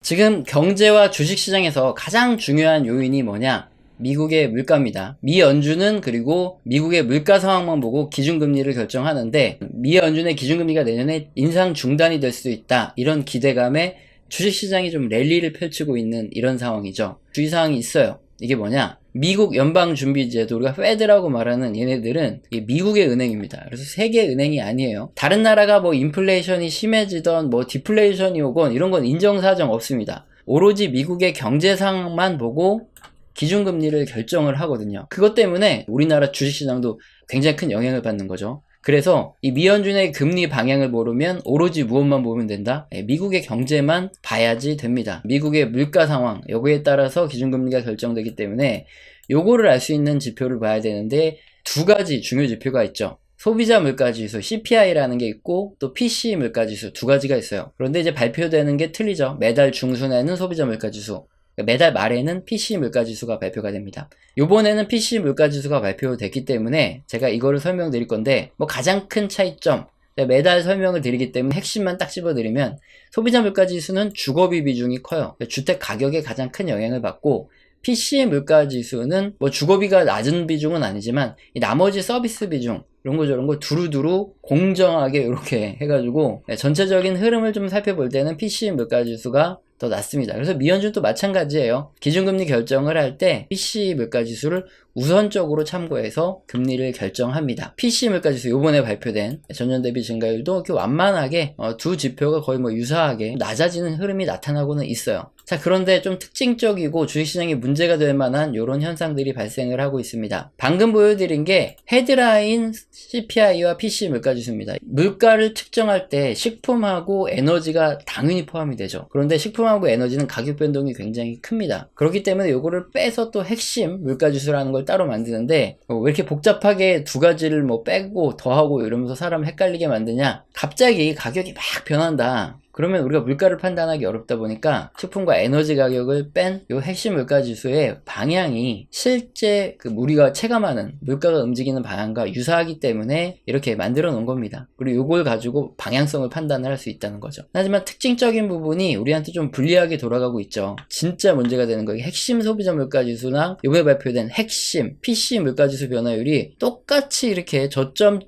지금 경제와 주식시장에서 가장 중요한 요인이 뭐냐? 미국의 물가입니다. 미 연준은 그리고 미국의 물가 상황만 보고 기준금리를 결정하는데, 미 연준의 기준금리가 내년에 인상 중단이 될 수 있다, 이런 기대감에 주식시장이 좀 랠리를 펼치고 있는 이런 상황이죠. 주의사항이 있어요. 이게 뭐냐? 미국 연방준비제도, 우리가 페드라고 말하는 얘네들은 미국의 은행입니다. 그래서 세계 은행이 아니에요. 다른 나라가 뭐 인플레이션이 심해지던 뭐 디플레이션이 오건 이런 건 인정사정 없습니다. 오로지 미국의 경제 상황만 보고 기준금리를 결정을 하거든요. 그것 때문에 우리나라 주식시장도 굉장히 큰 영향을 받는 거죠. 그래서 이 미연준의 금리 방향을 모르면 오로지 무엇만 보면 된다? 미국의 경제만 봐야지 됩니다. 미국의 물가 상황, 여기에 따라서 기준금리가 결정되기 때문에 요거를 알 수 있는 지표를 봐야 되는데, 두 가지 중요 지표가 있죠. 소비자 물가지수 CPI라는 게 있고, 또 PCE 물가지수, 두 가지가 있어요. 그런데 이제 발표되는 게 틀리죠. 매달 중순에는 소비자 물가지수, 매달 말에는 PCE 물가지수가 발표가 됩니다. 요번에는 PCE 물가지수가 발표됐기 때문에 제가 이거를 설명드릴 건데, 뭐 가장 큰 차이점, 매달 설명을 드리기 때문에 핵심만 딱 집어드리면, 소비자 물가지수는 주거비 비중이 커요. 주택 가격에 가장 큰 영향을 받고, PCE 물가지수는 뭐 주거비가 낮은 비중은 아니지만 이 나머지 서비스 비중, 이런 거 저런 거 두루두루 공정하게 이렇게 해가지고 전체적인 흐름을 좀 살펴볼 때는 PCE 물가지수가 더 낮습니다. 그래서 미연준도 마찬가지예요. 기준금리 결정을 할 때 PCE 물가지수를 우선적으로 참고해서 금리를 결정합니다. PCE 물가지수 요번에 발표된 전년 대비 증가율도 이렇게 완만하게 두 지표가 거의 뭐 유사하게 낮아지는 흐름이 나타나고는 있어요. 자, 그런데 좀 특징적이고 주식시장에 문제가 될 만한 이런 현상들이 발생을 하고 있습니다. 방금 보여드린 게 헤드라인 CPI와 PCE 물가지수입니다. 물가를 측정할 때 식품하고 에너지가 당연히 포함이 되죠. 그런데 식품하고 에너지는 가격 변동이 굉장히 큽니다. 그렇기 때문에 이거를 빼서 또 핵심 물가지수라는 걸 따로 만드는데, 왜 이렇게 복잡하게 두 가지를 뭐 빼고 더하고 이러면서 사람 헷갈리게 만드냐? 갑자기 가격이 막 변한다. 그러면 우리가 물가를 판단하기 어렵다 보니까 식품과 에너지 가격을 뺀 요 핵심 물가 지수의 방향이 실제 우리가 체감하는 물가가 움직이는 방향과 유사하기 때문에 이렇게 만들어 놓은 겁니다. 그리고 요걸 가지고 방향성을 판단을 할 수 있다는 거죠. 하지만 특징적인 부분이 우리한테 좀 불리하게 돌아가고 있죠. 진짜 문제가 되는 거예요. 핵심 소비자 물가 지수나 이번에 발표된 핵심 PC 물가 지수 변화율이 똑같이 이렇게 저점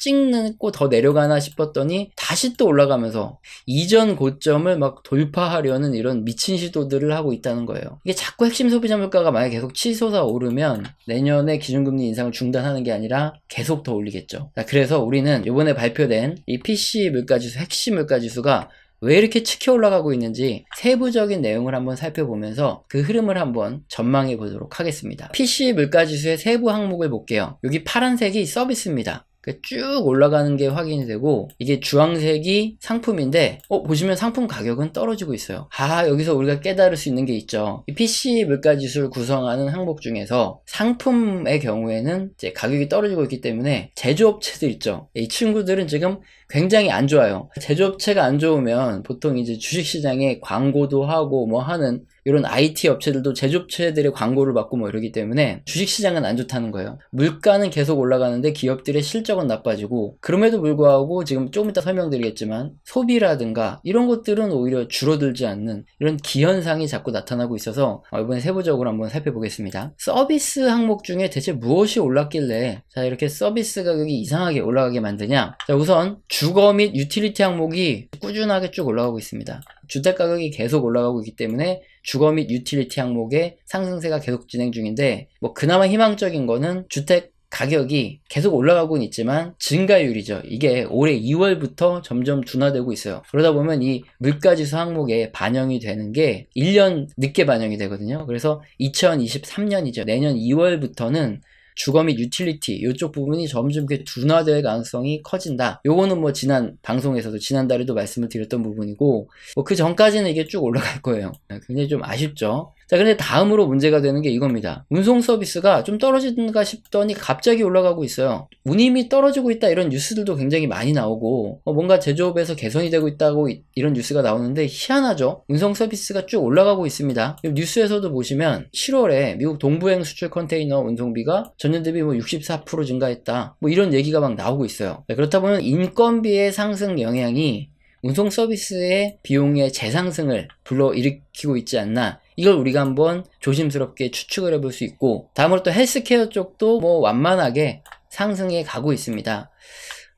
찍고 더 내려가나 싶었더니 다시 또 올라가면서 이전 고점을 막 돌파하려는 이런 미친 시도들을 하고 있다는 거예요. 이게 자꾸 핵심 소비자 물가가 만약에 계속 치솟아 오르면 내년에 기준금리 인상을 중단하는 게 아니라 계속 더 올리겠죠. 자, 그래서 우리는 이번에 발표된 이 PC 물가지수, 핵심 물가지수가 왜 이렇게 치켜 올라가고 있는지 세부적인 내용을 한번 살펴보면서 그 흐름을 한번 전망해 보도록 하겠습니다. PC 물가지수의 세부 항목을 볼게요. 여기 파란색이 서비스입니다. 쭉 올라가는 게 확인이 되고, 이게 주황색이 상품인데 보시면 상품 가격은 떨어지고 있어요. 여기서 우리가 깨달을 수 있는 게 있죠. 이 PC 물가지수를 구성하는 항목 중에서 상품의 경우에는 이제 가격이 떨어지고 있기 때문에 제조업체들 있죠. 이 친구들은 지금 굉장히 안 좋아요. 제조업체가 안 좋으면 보통 이제 주식시장에 광고도 하고 뭐 하는 이런 IT 업체들도 제조업체들의 광고를 받고 뭐 이러기 때문에 주식시장은 안 좋다는 거예요. 물가는 계속 올라가는데 기업들의 실적은 나빠지고, 그럼에도 불구하고 지금 조금 이따 설명드리겠지만 소비라든가 이런 것들은 오히려 줄어들지 않는 이런 기현상이 자꾸 나타나고 있어서 이번에 세부적으로 한번 살펴보겠습니다. 서비스 항목 중에 대체 무엇이 올랐길래 이렇게 서비스 가격이 이상하게 올라가게 만드냐? 자, 우선 주거 및 유틸리티 항목이 꾸준하게 쭉 올라가고 있습니다. 주택 가격이 계속 올라가고 있기 때문에 주거 및 유틸리티 항목의 상승세가 계속 진행 중인데, 뭐 그나마 희망적인 거는 주택 가격이 계속 올라가고는 있지만 증가율이죠. 이게 올해 2월부터 점점 둔화되고 있어요. 그러다 보면 이 물가지수 항목에 반영이 되는 게 1년 늦게 반영이 되거든요. 그래서 2023년이죠. 내년 2월부터는 주거 및 유틸리티 이쪽 부분이 점점 이렇게 둔화될 가능성이 커진다. 요거는 뭐 지난 방송에서도 지난달에도 말씀을 드렸던 부분이고, 뭐 그 전까지는 이게 쭉 올라갈 거예요. 굉장히 좀 아쉽죠. 자, 근데 다음으로 문제가 되는 게 이겁니다. 운송 서비스가 좀 떨어지는가 싶더니 갑자기 올라가고 있어요. 운임이 떨어지고 있다, 이런 뉴스들도 굉장히 많이 나오고, 뭔가 제조업에서 개선이 되고 있다고 이런 뉴스가 나오는데 희한하죠. 운송 서비스가 쭉 올라가고 있습니다. 뉴스에서도 보시면 7월에 미국 동부행 수출 컨테이너 운송비가 전년 대비 뭐 64% 증가했다, 뭐 이런 얘기가 막 나오고 있어요. 그렇다 보면 인건비의 상승 영향이 운송 서비스의 비용의 재상승을 불러일으키고 있지 않나, 이걸 우리가 한번 조심스럽게 추측을 해볼 수 있고, 다음으로 또 헬스케어 쪽도 뭐 완만하게 상승해 가고 있습니다.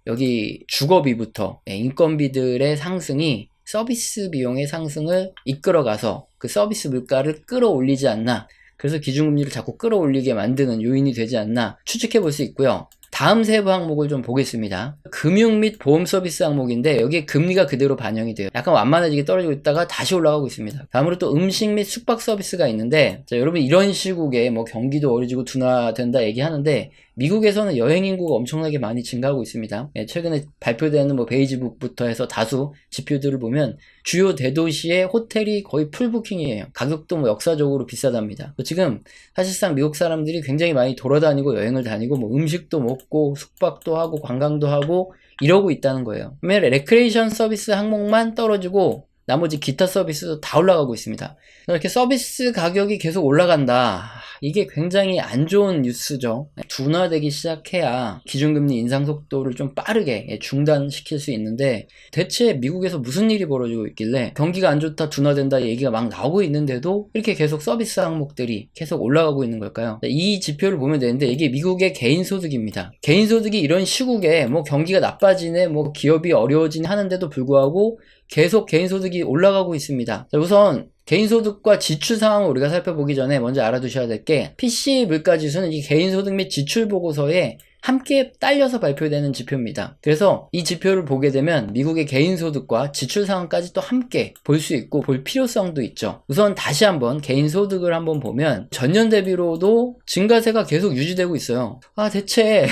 여기 주거비부터 인건비들의 상승이 서비스 비용의 상승을 이끌어가서 그 서비스 물가를 끌어올리지 않나, 그래서 기준금리를 자꾸 끌어올리게 만드는 요인이 되지 않나 추측해 볼 수 있고요. 다음 세부 항목을 좀 보겠습니다. 금융 및 보험 서비스 항목인데 여기에 금리가 그대로 반영이 돼요. 약간 완만해지게 떨어지고 있다가 다시 올라가고 있습니다. 다음으로 또 음식 및 숙박 서비스가 있는데, 자, 여러분 이런 시국에 뭐 경기도 어려지고 둔화된다 얘기하는데 미국에서는 여행 인구가 엄청나게 많이 증가하고 있습니다. 최근에 발표되는 뭐 베이지북부터 해서 다수 지표들을 보면 주요 대도시의 호텔이 거의 풀부킹이에요. 가격도 뭐 역사적으로 비싸답니다. 지금 사실상 미국 사람들이 굉장히 많이 돌아다니고 여행을 다니고 뭐 음식도 먹고 숙박도 하고 관광도 하고 이러고 있다는 거예요. 그러면 레크레이션 서비스 항목만 떨어지고 나머지 기타 서비스도 다 올라가고 있습니다. 이렇게 서비스 가격이 계속 올라간다. 이게 굉장히 안 좋은 뉴스죠. 둔화되기 시작해야 기준금리 인상 속도를 좀 빠르게 중단시킬 수 있는데, 대체 미국에서 무슨 일이 벌어지고 있길래 경기가 안 좋다, 둔화된다 얘기가 막 나오고 있는데도 이렇게 계속 서비스 항목들이 계속 올라가고 있는 걸까요? 이 지표를 보면 되는데 이게 미국의 개인소득입니다. 개인소득이 이런 시국에 뭐 경기가 나빠지네, 뭐 기업이 어려워지네 하는데도 불구하고 계속 개인소득이 올라가고 있습니다. 자, 우선 개인소득과 지출 상황을 우리가 살펴보기 전에 먼저 알아두셔야 될 게, PC 물가지수는 이 개인소득 및 지출 보고서에 함께 딸려서 발표되는 지표입니다. 그래서 이 지표를 보게 되면 미국의 개인소득과 지출 상황까지 또 함께 볼 수 있고 볼 필요성도 있죠. 우선 다시 한번 개인소득을 한번 보면 전년 대비로도 증가세가 계속 유지되고 있어요. 대체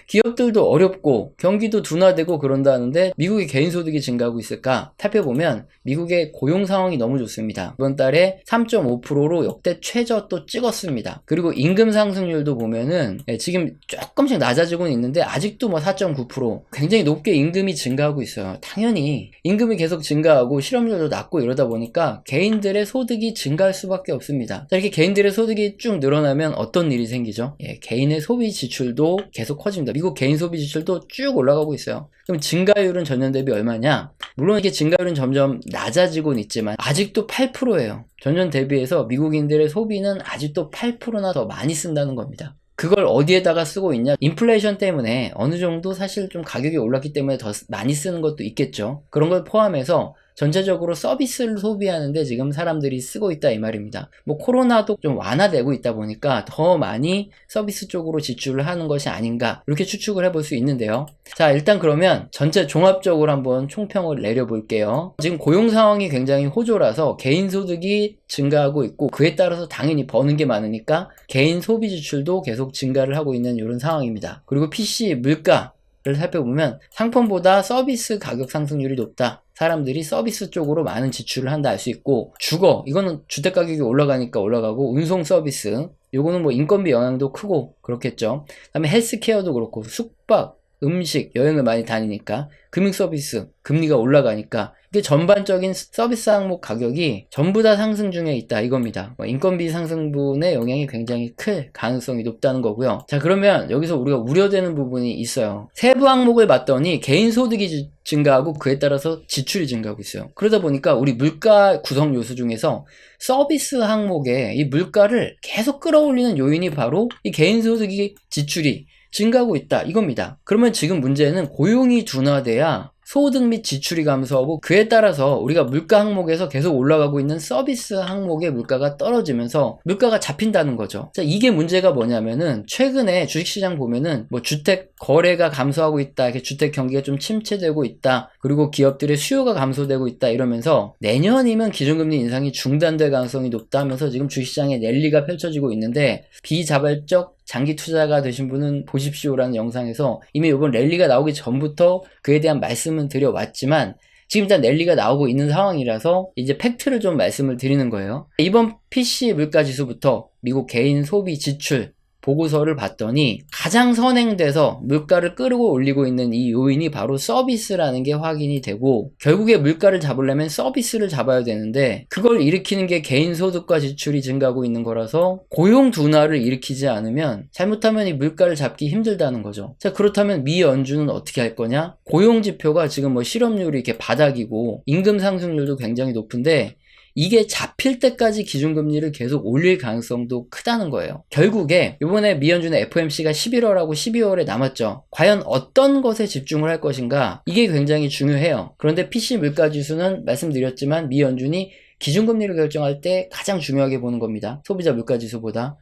기업들도 어렵고 경기도 둔화되고 그런다는데 미국의 개인소득이 증가하고 있을까? 살펴보면 미국의 고용 상황이 너무 좋습니다. 이번 달에 3.5%로 역대 최저 또 찍었습니다. 그리고 임금 상승률도 보면은 지금 조금씩 낮아지고는 있는데 아직도 뭐 4.9%, 굉장히 높게 임금이 증가하고 있어요. 당연히 임금이 계속 증가하고 실업률도 낮고 이러다 보니까 개인들의 소득이 증가할 수밖에 없습니다. 자, 이렇게 개인들의 소득이 쭉 늘어나면 어떤 일이 생기죠? 개인의 소비 지출도 계속 커집니다. 미국 개인 소비 지출도 쭉 올라가고 있어요. 그럼 증가율은 전년 대비 얼마냐? 물론 이게 증가율은 점점 낮아지고는 있지만 아직도 8%예요. 전년 대비해서 미국인들의 소비는 아직도 8%나 더 많이 쓴다는 겁니다. 그걸 어디에다가 쓰고 있냐? 인플레이션 때문에 어느 정도 사실 좀 가격이 올랐기 때문에 더 많이 쓰는 것도 있겠죠. 그런 걸 포함해서 전체적으로 서비스를 소비하는데 지금 사람들이 쓰고 있다 이 말입니다. 뭐 코로나도 좀 완화되고 있다 보니까 더 많이 서비스 쪽으로 지출을 하는 것이 아닌가, 이렇게 추측을 해볼 수 있는데요. 자, 일단 그러면 전체 종합적으로 한번 총평을 내려볼게요. 지금 고용 상황이 굉장히 호조라서 개인 소득이 증가하고 있고 그에 따라서 당연히 버는 게 많으니까 개인 소비 지출도 계속 증가를 하고 있는 이런 상황입니다. 그리고 PC 물가를 살펴보면 상품보다 서비스 가격 상승률이 높다. 사람들이 서비스 쪽으로 많은 지출을 한다 알 수 있고, 주거, 이거는 주택 가격이 올라가니까 올라가고, 운송 서비스, 요거는 뭐 인건비 영향도 크고 그렇겠죠. 그다음에 헬스케어도 그렇고, 숙박, 음식, 여행을 많이 다니니까, 금융 서비스, 금리가 올라가니까, 이게 전반적인 서비스 항목 가격이 전부 다 상승 중에 있다 이겁니다. 인건비 상승분의 영향이 굉장히 클 가능성이 높다는 거고요. 자, 그러면 여기서 우리가 우려되는 부분이 있어요. 세부 항목을 봤더니 개인 소득이 증가하고 그에 따라서 지출이 증가하고 있어요. 그러다 보니까 우리 물가 구성 요소 중에서 서비스 항목에 이 물가를 계속 끌어올리는 요인이 바로 이 개인 소득이 지출이 증가하고 있다 이겁니다. 그러면 지금 문제는 고용이 둔화돼야 소득 및 지출이 감소하고 그에 따라서 우리가 물가 항목에서 계속 올라가고 있는 서비스 항목의 물가가 떨어지면서 물가가 잡힌다는 거죠. 자, 이게 문제가 뭐냐면은 최근에 주식시장 보면은 뭐 주택 거래가 감소하고 있다, 이렇게 주택 경기가 좀 침체되고 있다, 그리고 기업들의 수요가 감소되고 있다 이러면서 내년이면 기준금리 인상이 중단될 가능성이 높다 하면서 지금 주식시장에 랠리가 펼쳐지고 있는데, 비자발적 장기 투자가 되신 분은 보십시오라는 영상에서 이미 이번 랠리가 나오기 전부터 그에 대한 말씀은 드려왔지만 지금 일단 랠리가 나오고 있는 상황이라서 이제 팩트를 좀 말씀을 드리는 거예요. 이번 PC 물가지수부터 미국 개인 소비 지출 보고서를 봤더니 가장 선행돼서 물가를 끌고 올리고 있는 이 요인이 바로 서비스라는 게 확인이 되고, 결국에 물가를 잡으려면 서비스를 잡아야 되는데 그걸 일으키는 게 개인 소득과 지출이 증가하고 있는 거라서 고용 둔화를 일으키지 않으면 잘못하면 이 물가를 잡기 힘들다는 거죠. 자, 그렇다면 미 연준은 어떻게 할 거냐? 고용 지표가 지금 뭐 실업률이 이렇게 바닥이고 임금 상승률도 굉장히 높은데 이게 잡힐 때까지 기준금리를 계속 올릴 가능성도 크다는 거예요. 결국에 이번에 미연준의 FOMC가 11월하고 12월에 남았죠. 과연 어떤 것에 집중을 할 것인가? 이게 굉장히 중요해요. 그런데 PC 물가지수는 말씀드렸지만 미연준이 기준금리를 결정할 때 가장 중요하게 보는 겁니다. 소비자 물가지수보다.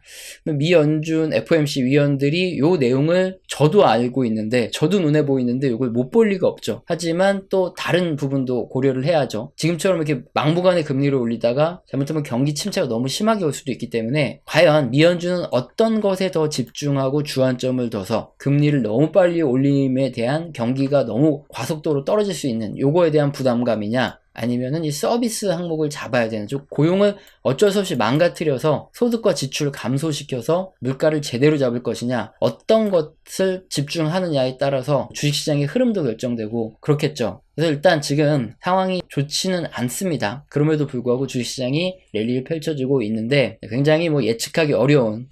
미 연준 FOMC 위원들이 요 내용을 저도 알고 있는데, 저도 눈에 보이는데 이걸 못 볼 리가 없죠. 하지만 또 다른 부분도 고려를 해야죠. 지금처럼 이렇게 막무가내 금리를 올리다가 잘못하면 경기 침체가 너무 심하게 올 수도 있기 때문에 과연 미 연준은 어떤 것에 더 집중하고 주안점을 둬서 금리를 너무 빨리 올림에 대한 경기가 너무 과속도로 떨어질 수 있는 요거에 대한 부담감이냐, 아니면은 이 서비스 항목을 잡아야 되는, 즉 고용을 어쩔 수 없이 망가뜨려서 소득과 지출을 감소시켜서 물가를 제대로 잡을 것이냐, 어떤 것을 집중하느냐에 따라서 주식시장의 흐름도 결정되고 그렇겠죠. 그래서 일단 지금 상황이 좋지는 않습니다. 그럼에도 불구하고 주식시장이 랠리를 펼쳐주고 있는데 굉장히 뭐 예측하기 어려운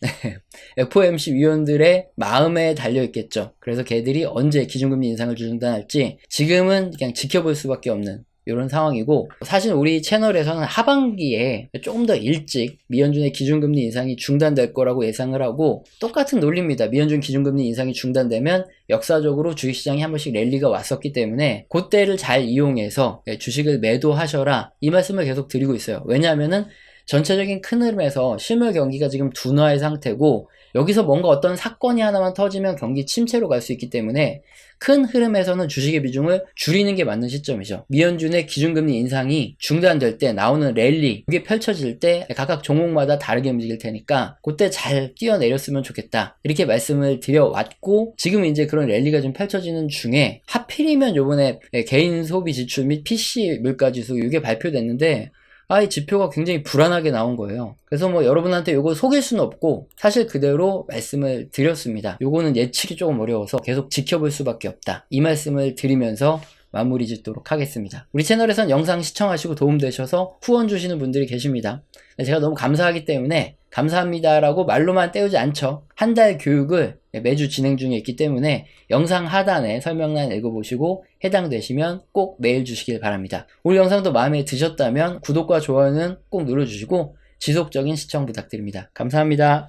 FOMC 위원들의 마음에 달려있겠죠. 그래서 걔들이 언제 기준금리 인상을 중단할지 지금은 그냥 지켜볼 수밖에 없는 이런 상황이고, 사실 우리 채널에서는 하반기에 조금 더 일찍 미연준의 기준금리 인상이 중단될 거라고 예상을 하고, 똑같은 논리입니다. 미연준 기준금리 인상이 중단되면 역사적으로 주식시장이 한 번씩 랠리가 왔었기 때문에 그때를 잘 이용해서 주식을 매도하셔라, 이 말씀을 계속 드리고 있어요. 왜냐하면은 전체적인 큰 흐름에서 실물 경기가 지금 둔화의 상태고, 여기서 뭔가 어떤 사건이 하나만 터지면 경기 침체로 갈 수 있기 때문에 큰 흐름에서는 주식의 비중을 줄이는 게 맞는 시점이죠. 미연준의 기준금리 인상이 중단될 때 나오는 랠리, 이게 펼쳐질 때 각각 종목마다 다르게 움직일 테니까 그때 잘 뛰어내렸으면 좋겠다, 이렇게 말씀을 드려왔고, 지금 이제 그런 랠리가 좀 펼쳐지는 중에 하필이면 요번에 개인 소비 지출 및 PC 물가지수 이게 발표됐는데 이 지표가 굉장히 불안하게 나온 거예요. 그래서 뭐 여러분한테 요거 속일 수는 없고 사실 그대로 말씀을 드렸습니다. 요거는 예측이 조금 어려워서 계속 지켜볼 수밖에 없다, 이 말씀을 드리면서 마무리 짓도록 하겠습니다. 우리 채널에선 영상 시청하시고 도움되셔서 후원 주시는 분들이 계십니다. 제가 너무 감사하기 때문에 감사합니다라고 말로만 때우지 않죠. 한 달 교육을 매주 진행 중에 있기 때문에 영상 하단에 설명란 읽어보시고 해당되시면 꼭 메일 주시길 바랍니다. 오늘 영상도 마음에 드셨다면 구독과 좋아요는 꼭 눌러주시고 지속적인 시청 부탁드립니다. 감사합니다.